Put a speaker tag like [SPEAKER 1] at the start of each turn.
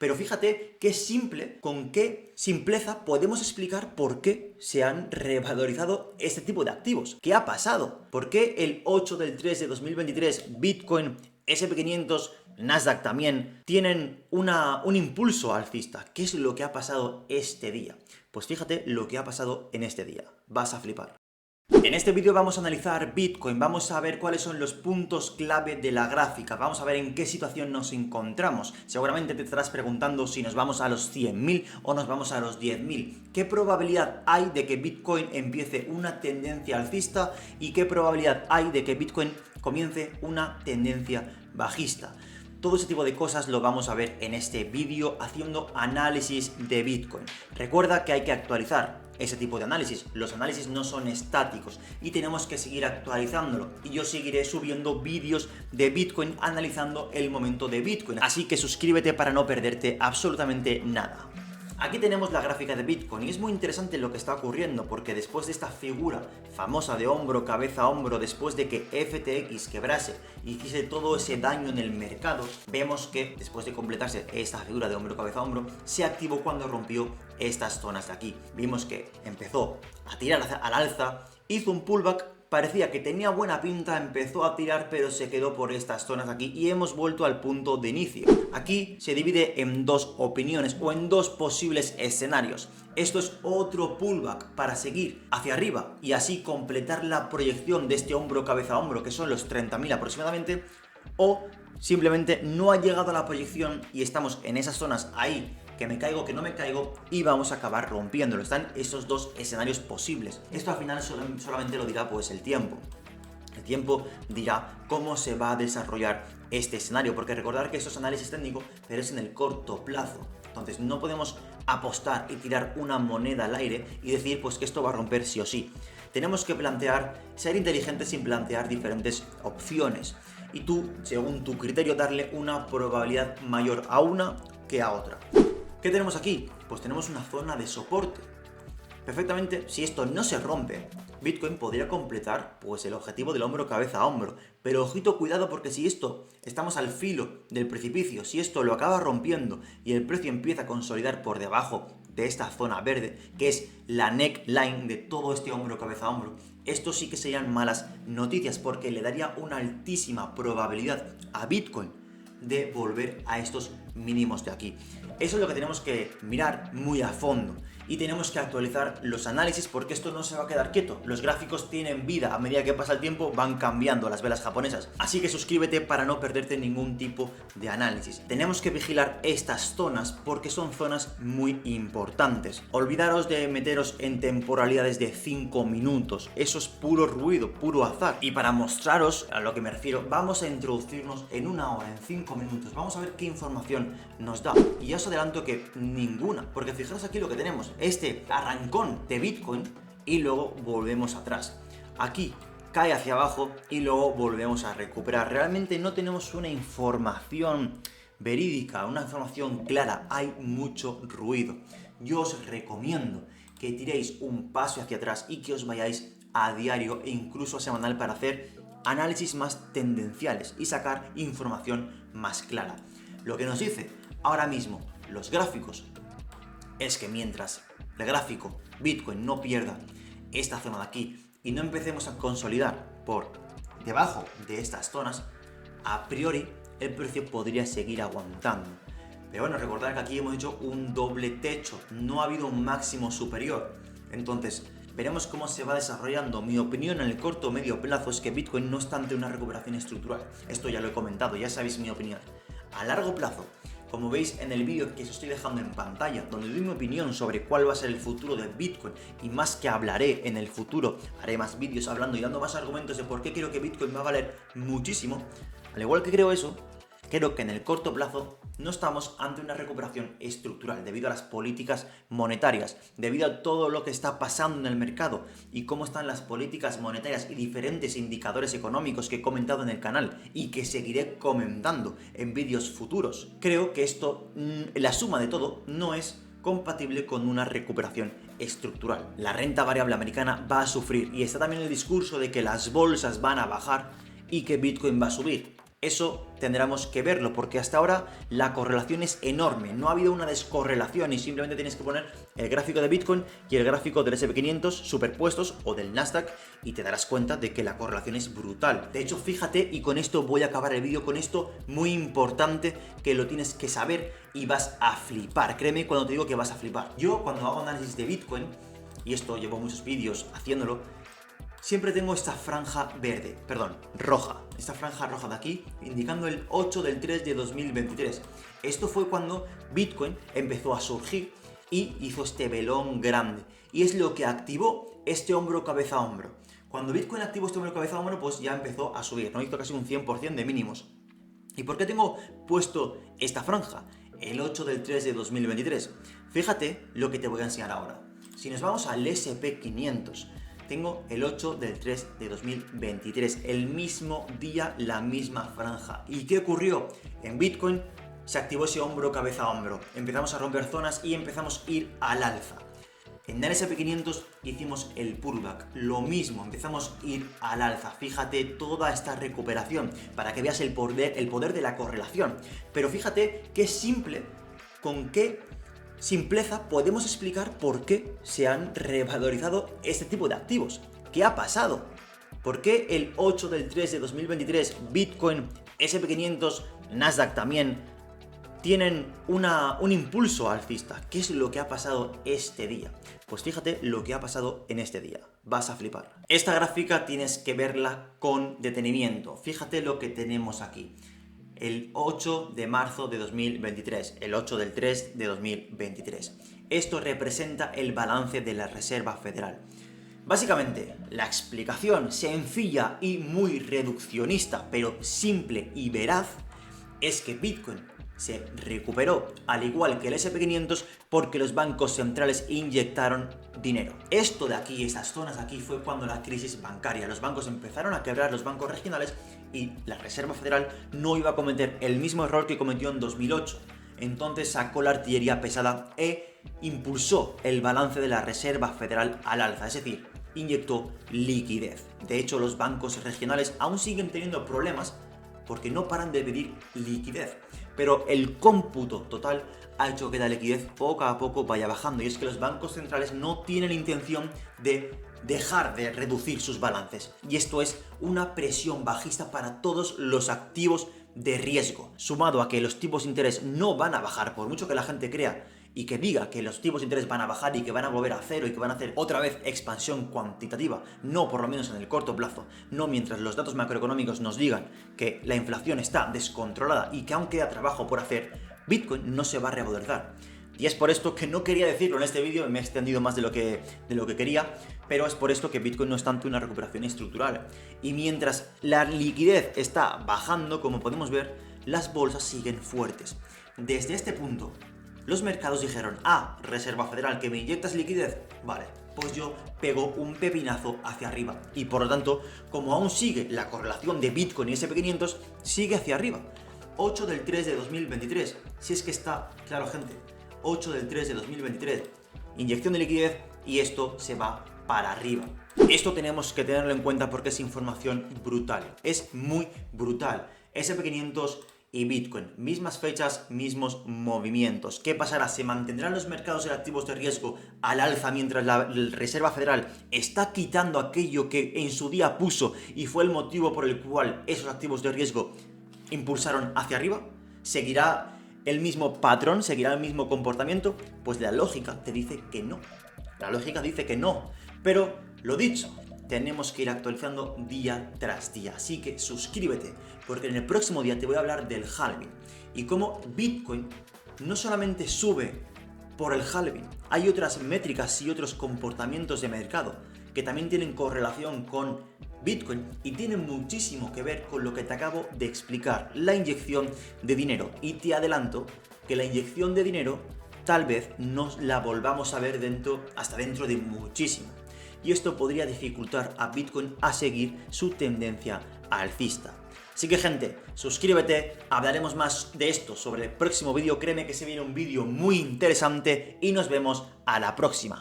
[SPEAKER 1] Pero fíjate qué simple, con qué simpleza podemos explicar por qué se han revalorizado este tipo de activos. ¿Qué ha pasado? ¿Por qué el 8 del 3 de 2023 Bitcoin, SP500, Nasdaq también tienen un impulso alcista? ¿Qué es lo que ha pasado este día? Pues fíjate lo que ha pasado en este día. Vas a flipar. En este vídeo vamos a analizar Bitcoin, vamos a ver cuáles son los puntos clave de la gráfica, vamos a ver en qué situación nos encontramos. Seguramente te estarás preguntando si nos vamos a los 100.000 o nos vamos a los 10.000. ¿Qué probabilidad hay de que Bitcoin empiece una tendencia alcista y qué probabilidad hay de que Bitcoin comience una tendencia bajista? Todo ese tipo de cosas lo vamos a ver en este vídeo haciendo análisis de Bitcoin. Recuerda que hay que actualizar ese tipo de análisis. Los análisis no son estáticos y tenemos que seguir actualizándolo. Y yo seguiré subiendo vídeos de Bitcoin analizando el momento de Bitcoin. Así que suscríbete para no perderte absolutamente nada. Aquí tenemos la gráfica de Bitcoin y es muy interesante lo que está ocurriendo porque después de esta figura famosa de hombro, cabeza, hombro, después de que FTX quebrase y hiciese todo ese daño en el mercado, vemos que después de completarse esta figura de hombro, cabeza, hombro, se activó cuando rompió estas zonas de aquí. Vimos que empezó a tirar al alza, hizo un pullback, parecía que tenía buena pinta, empezó a tirar, pero se quedó por estas zonas de aquí y hemos vuelto al punto de inicio. Aquí se divide en dos opiniones o en dos posibles escenarios. Esto es otro pullback para seguir hacia arriba y así completar la proyección de este hombro, cabeza, hombro, que son los 30.000 aproximadamente, o simplemente no ha llegado a la proyección y estamos en esas zonas ahí, que me caigo, que no me caigo, y vamos a acabar rompiéndolo. Están esos dos escenarios posibles. Esto al final solamente lo dirá pues el tiempo. El tiempo dirá cómo se va a desarrollar este escenario, porque recordar que esto es análisis técnico, pero es en el corto plazo. Entonces no podemos apostar y tirar una moneda al aire y decir pues que esto va a romper sí o sí. Tenemos que ser inteligentes sin plantear diferentes opciones. Y tú, según tu criterio, darle una probabilidad mayor a una que a otra. ¿Qué tenemos aquí? Pues tenemos una zona de soporte. Perfectamente, si esto no se rompe, Bitcoin podría completar pues el objetivo del hombro, cabeza a hombro. Pero ojito, cuidado, porque si esto, estamos al filo del precipicio, si esto lo acaba rompiendo y el precio empieza a consolidar por debajo de esta zona verde, que es la neckline de todo este hombro, cabeza a hombro, esto sí que serían malas noticias porque le daría una altísima probabilidad a Bitcoin de volver a estos mínimos de aquí. Eso es lo que tenemos que mirar muy a fondo y tenemos que actualizar los análisis porque esto no se va a quedar quieto. Los gráficos tienen vida, a medida que pasa el tiempo van cambiando las velas japonesas. Así que suscríbete para no perderte ningún tipo de análisis. Tenemos que vigilar estas zonas porque son zonas muy importantes. Olvidaros de meteros en temporalidades de 5 minutos. Eso es puro ruido, puro azar. Y para mostraros a lo que me refiero, vamos a introducirnos en una hora, en 5 minutos. Vamos a ver qué información nos da. Y ya os adelanto que ninguna, porque fijaros aquí lo que tenemos. Este arrancón de Bitcoin y luego volvemos atrás. Aquí cae hacia abajo y luego volvemos a recuperar. Realmente no tenemos una información verídica, una información clara. Hay mucho ruido. Yo os recomiendo que tiréis un paso hacia atrás y que os vayáis a diario e incluso a semanal para hacer análisis más tendenciales y sacar información más clara. Lo que nos dice ahora mismo los gráficos es que mientras el gráfico Bitcoin no pierda esta zona de aquí y no empecemos a consolidar por debajo de estas zonas, a priori el precio podría seguir aguantando. Pero bueno, recordad que aquí hemos hecho un doble techo, no ha habido un máximo superior. Entonces, veremos cómo se va desarrollando. Mi opinión en el corto o medio plazo es que Bitcoin no está ante una recuperación estructural. Esto ya lo he comentado, ya sabéis mi opinión. A largo plazo, como veis en el vídeo que os estoy dejando en pantalla, donde doy mi opinión sobre cuál va a ser el futuro de Bitcoin, y más que hablaré en el futuro, haré más vídeos hablando y dando más argumentos de por qué creo que Bitcoin va a valer muchísimo. Al igual que creo eso, creo que en el corto plazo no estamos ante una recuperación estructural debido a las políticas monetarias, debido a todo lo que está pasando en el mercado y cómo están las políticas monetarias y diferentes indicadores económicos que he comentado en el canal y que seguiré comentando en vídeos futuros. Creo que esto, la suma de todo, no es compatible con una recuperación estructural. La renta variable americana va a sufrir y está también el discurso de que las bolsas van a bajar y que Bitcoin va a subir. Eso tendremos que verlo, porque hasta ahora la correlación es enorme. No ha habido una descorrelación y simplemente tienes que poner el gráfico de Bitcoin y el gráfico del S&P 500 superpuestos o del Nasdaq y te darás cuenta de que la correlación es brutal. De hecho, fíjate, y con esto voy a acabar el vídeo, con esto muy importante que lo tienes que saber y vas a flipar. Créeme cuando te digo que vas a flipar. Yo cuando hago análisis de Bitcoin, y esto llevo muchos vídeos haciéndolo, siempre tengo esta franja roja. Esta franja roja de aquí, indicando el 8 del 3 de 2023. Esto fue cuando Bitcoin empezó a surgir y hizo este velón grande. Y es lo que activó este hombro cabeza a hombro. Cuando Bitcoin activó este hombro cabeza a hombro, pues ya empezó a subir, ¿no? Hizo casi un 100% de mínimos. ¿Y por qué tengo puesto esta franja? El 8 del 3 de 2023. Fíjate lo que te voy a enseñar ahora. Si nos vamos al SP500, tengo el 8 del 3 de 2023, el mismo día, la misma franja. ¿Y qué ocurrió? En Bitcoin se activó ese hombro cabeza a hombro, empezamos a romper zonas y empezamos a ir al alza. En el SP500 hicimos el pullback, lo mismo, empezamos a ir al alza. Fíjate toda esta recuperación para que veas el poder de la correlación. Pero fíjate qué simple, con qué simpleza podemos explicar por qué se han revalorizado este tipo de activos. ¿Qué ha pasado? ¿Por qué el 8 del 3 de 2023 Bitcoin, SP500, Nasdaq también tienen un impulso alcista? ¿Qué es lo que ha pasado este día? Pues fíjate lo que ha pasado en este día. Vas a flipar. Esta gráfica tienes que verla con detenimiento. Fíjate lo que tenemos aquí. El 8 de marzo de 2023, el 8 del 3 de 2023. Esto representa el balance de la Reserva Federal. Básicamente, la explicación sencilla y muy reduccionista, pero simple y veraz, es que Bitcoin se recuperó, al igual que el SP500, porque los bancos centrales inyectaron dinero. Esto de aquí, estas zonas de aquí, fue cuando la crisis bancaria. Los bancos empezaron a quebrar, los bancos regionales, y la Reserva Federal no iba a cometer el mismo error que cometió en 2008. Entonces sacó la artillería pesada e impulsó el balance de la Reserva Federal al alza, es decir, inyectó liquidez. De hecho, los bancos regionales aún siguen teniendo problemas porque no paran de pedir liquidez. Pero el cómputo total ha hecho que la liquidez poco a poco vaya bajando. Y es que los bancos centrales no tienen intención de dejar de reducir sus balances. Y esto es una presión bajista para todos los activos de riesgo. Sumado a que los tipos de interés no van a bajar, por mucho que la gente crea y que diga que los tipos de interés van a bajar y que van a volver a cero y que van a hacer otra vez expansión cuantitativa, no por lo menos en el corto plazo, no mientras los datos macroeconómicos nos digan que la inflación está descontrolada y que aún queda trabajo por hacer, Bitcoin no se va a revalorizar. Y es por esto que no quería decirlo en este vídeo, me he extendido más de lo que quería, pero es por esto que Bitcoin no es tanto una recuperación estructural. Y mientras la liquidez está bajando, como podemos ver, las bolsas siguen fuertes. Desde este punto, los mercados dijeron: Reserva Federal, que me inyectas liquidez, vale, pues yo pego un pepinazo hacia arriba. Y por lo tanto, como aún sigue la correlación de Bitcoin y SP500, sigue hacia arriba. 8 del 3 de 2023, si es que está claro, gente, 8 del 3 de 2023, inyección de liquidez y esto se va para arriba. Esto tenemos que tenerlo en cuenta porque es información brutal, es muy brutal. SP500 y Bitcoin, mismas fechas, mismos movimientos. ¿Qué pasará? ¿Se mantendrán los mercados de activos de riesgo al alza mientras la Reserva Federal está quitando aquello que en su día puso y fue el motivo por el cual esos activos de riesgo impulsaron hacia arriba? ¿Seguirá el mismo patrón? ¿Seguirá el mismo comportamiento? Pues la lógica te dice que no. La lógica dice que no. Pero, lo dicho, tenemos que ir actualizando día tras día. Así que suscríbete, porque en el próximo día te voy a hablar del halving y cómo Bitcoin no solamente sube por el halving, hay otras métricas y otros comportamientos de mercado que también tienen correlación con Bitcoin y tienen muchísimo que ver con lo que te acabo de explicar, la inyección de dinero. Y te adelanto que la inyección de dinero tal vez no la volvamos a ver hasta dentro de muchísimo. Y esto podría dificultar a Bitcoin a seguir su tendencia alcista. Así que, gente, suscríbete, hablaremos más de esto sobre el próximo vídeo. Créeme que se viene un vídeo muy interesante y nos vemos a la próxima.